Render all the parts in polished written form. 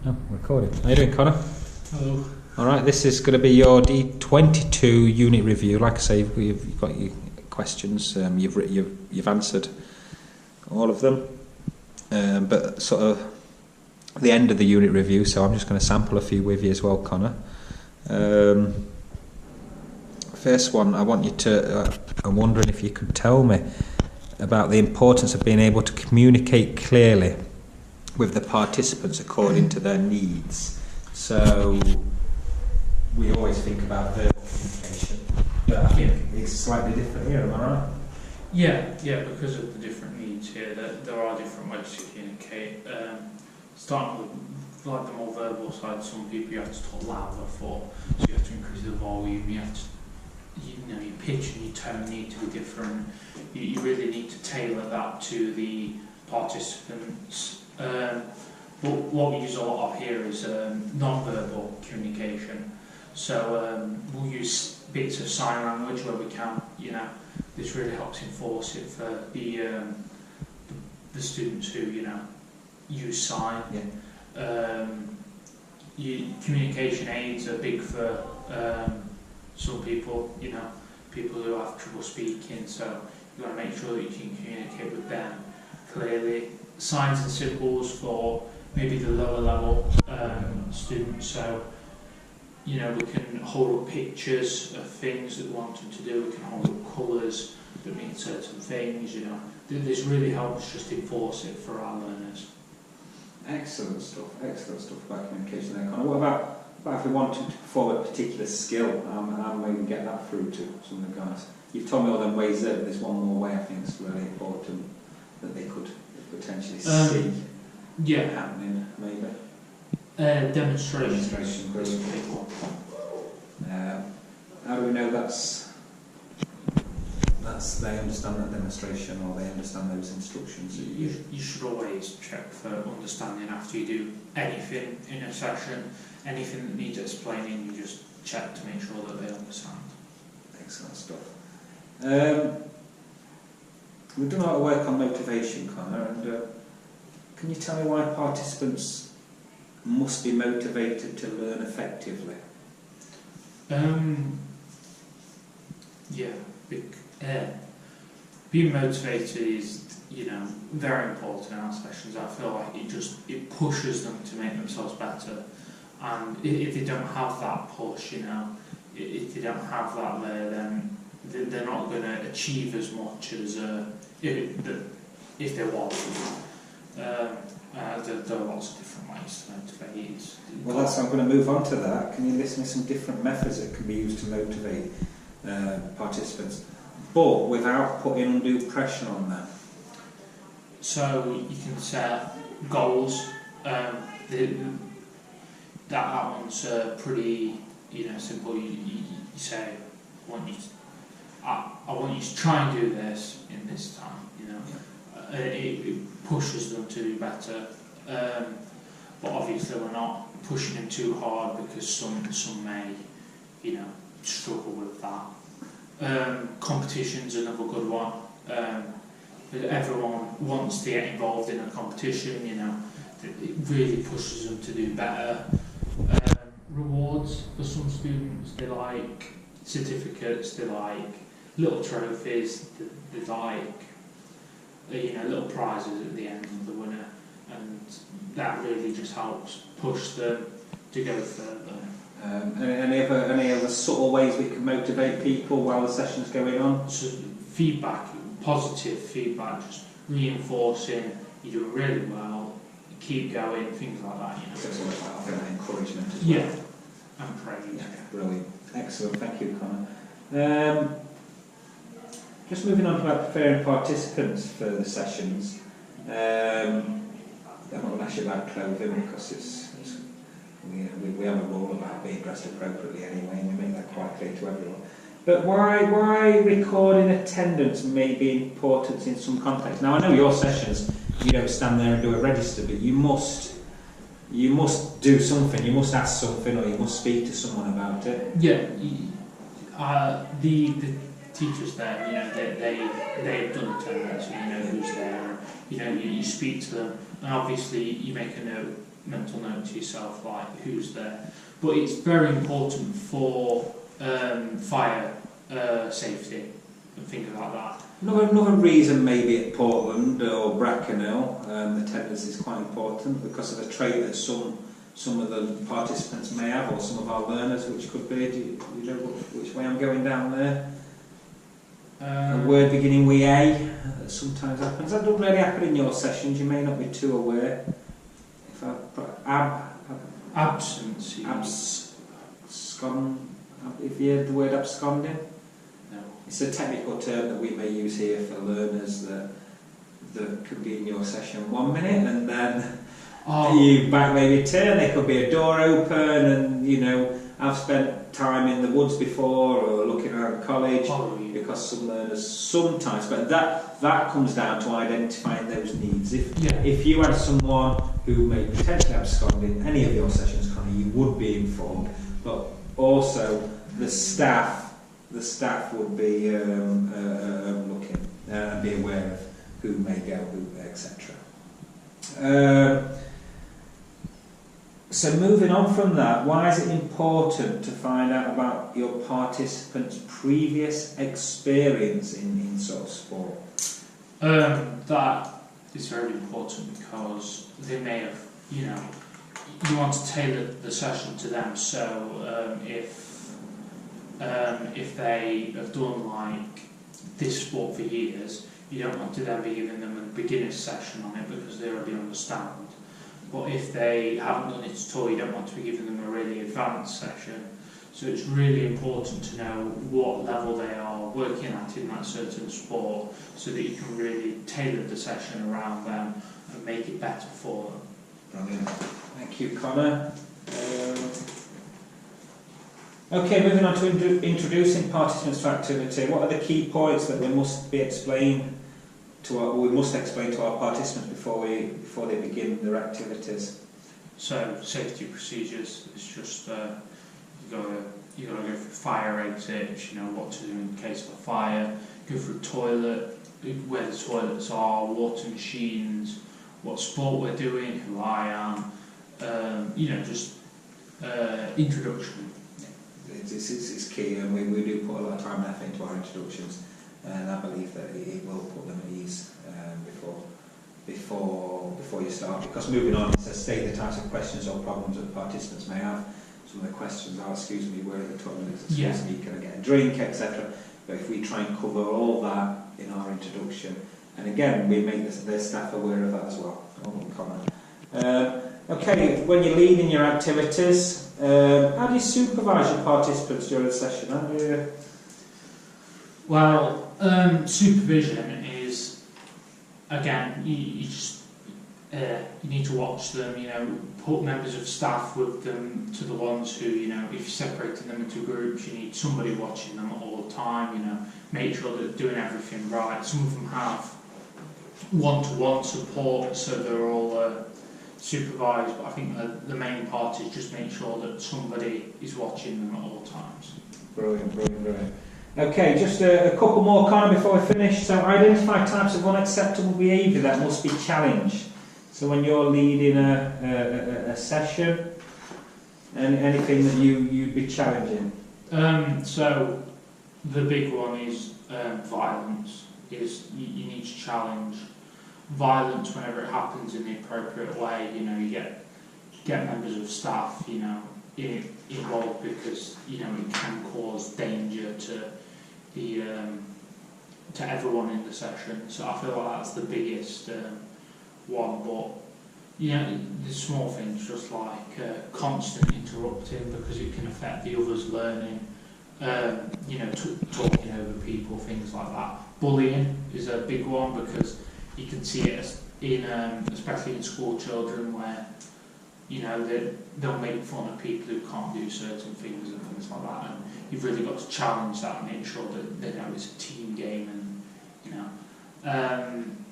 Oh, recording. How you doing, Connor? Hello. Alright, this is going to be your D22 unit review. Like I say, you've got your questions, you've answered all of them, but sort of the end of the unit review, so I'm just going to sample a few with you as well, Connor. First one, I want you to, I'm wondering if you could tell me about the importance of being able to communicate clearly with the participants according to their needs. So we always think about verbal communication, but I think it's slightly different here, am I right? Yeah, because of the different needs here, there are different ways to communicate. Starting with like the more verbal side, some people you have to talk louder for, so you have to increase the volume, you have to, your pitch and your tone need to be different. You really need to tailor that to the participants. But what we use a lot of here is non-verbal communication. So we'll use bits of sign language where we can. This really helps enforce it for the students who use sign. Yeah. Communication aids are big for some people. People who have trouble speaking. So you want to make sure that you can communicate with them clearly. Signs and symbols for maybe the lower level students. So we can hold up pictures of things that we want them to do. We can hold up colours that mean certain things. This really helps just enforce it for our learners. Excellent stuff about communication there, Connor. What about if we wanted to perform a particular skill, how may we get that through to some of the guys? You've told me all them ways there, but there's one more way I think is really important that they could potentially see happening, maybe. Demonstration. How do we know that's they understand that demonstration or they understand those instructions? You should always check for understanding after you do anything in a session. Anything that needs explaining, you just check to make sure that they understand. Excellent stuff. We've done a lot of work on motivation, Connor, and can you tell me why participants must be motivated to learn effectively? Being motivated is very important in our sessions. I feel like it pushes them to make themselves better, and if they don't have that push, if they don't have that there, then they're not going to achieve as much as if they want to. There are lots of different ways to motivate. Well, I'm going to move on to that. Can you list me some different methods that can be used to motivate participants, but without putting undue pressure on them? So you can set goals. That one's pretty simple. You say, I want you to try and do this in this time. It pushes them to do better. But obviously we're not pushing them too hard because some may struggle with that. Competition's another good one. Everyone wants to get involved in a competition. It really pushes them to do better. Rewards for some students, they like certificates, they like little trophies, they like little prizes at the end of the winner, and that really just helps push them to go further. Any other subtle ways we can motivate people while the session's going on? So feedback, positive feedback, just reinforcing you're doing really well, keep going, things like that. So it's almost like offering encouragement as well. Yeah, and praise. Yeah, brilliant, excellent. Thank you, Connor. Just moving on to about preparing participants for the sessions. I'm not going to ask you about clothing because we have a rule about being dressed appropriately anyway, and we make that quite clear to everyone. But why recording attendance may be important in some context? Now I know your sessions, you don't stand there and do a register, but you must do something. You must ask something, or you must speak to someone about it. Yeah, the teachers there, they've done attendance, who's there, you speak to them, and obviously you make a mental note to yourself, like who's there. But it's very important for fire safety and things like that. Another reason maybe at Portland or Bracknell, the attendance is quite important because of the trait that some of the participants may have, or some of our learners, which could be. Do you know which way I'm going down there? A word beginning with A that sometimes happens. That doesn't really happen in your sessions. You may not be too aware. If I put absence, if you heard the word absconding. No. It's a technical term that we may use here for learners that could be in your session 1 minute and then you back maybe turn, there could be a door open, and I've spent time in the woods before or looking around college because some learners sometimes, but that comes down to identifying those needs. If you had someone who may potentially abscond in any of your sessions, Connie, you would be informed, but also the staff would be looking and be aware of who may go, etc. So moving on from that, why is it important to find out about your participants' previous experience in sort of sport? That is very important because they may have, you want to tailor the session to them. So if they have done like this sport for years, you don't want to then be giving them a beginner's session on it because they already understand. But if they haven't done it at all, you don't want to be giving them a really advanced session. So it's really important to know what level they are working at in that certain sport so that you can really tailor the session around them and make it better for them. Brilliant. Thank you, Connor. Okay, moving on to introducing participants to activity. What are the key points that we must explain to our participants before they begin their activities? So safety procedures is just you gotta go through fire exits. What to do in case of a fire. Go through toilet, where the toilets are, water machines, what sport we're doing, who I am. Introduction. It's key, and we do put a lot of time and effort into our introductions, and I believe that it will put them at ease before you start. Because moving on, it says state the types of questions or problems that participants may have. Some of the questions are, excuse me, where are the toilets, excuse me, can I get a drink, etc. But if we try and cover all that in our introduction, and again, we make their staff aware of that as well. Okay, when you're leading your activities, how do you supervise your participants during the session? How do you... Well, supervision is, again, you need to watch them, put members of staff with them to the ones who, if you're separating them into groups, you need somebody watching them all the time, make sure that they're doing everything right. Some of them have one-to-one support, so they're all supervised, but I think the main part is just make sure that somebody is watching them at all times. Brilliant. Okay, just a couple more, Connor, before we finish. So identify types of unacceptable behaviour that must be challenged. So when you're leading a session, anything that you'd be challenging? So the big one is violence. You need to challenge violence whenever it happens in the appropriate way. You get members of staff, involved because it can cause danger to everyone in the session. So I feel like that's the biggest one. But the small things, just like constant interrupting, because it can affect the others' learning. Talking over people, things like that. Bullying is a big one because you can see it especially in school children, where they'll make fun of people who can't do certain things and things like that, and you've really got to challenge that and make sure that they know it's a team game, and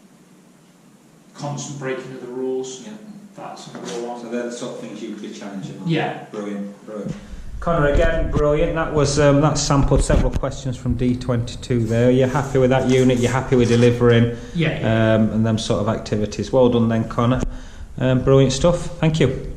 constant breaking of the rules. That's another one. So they're the sort of things you could be challenging. Yeah. Brilliant. Connor, again, brilliant. That was that sampled several questions from D22 there. You're happy with that unit? You're happy with delivering? Yeah. And them sort of activities. Well done then, Connor. Brilliant stuff. Thank you.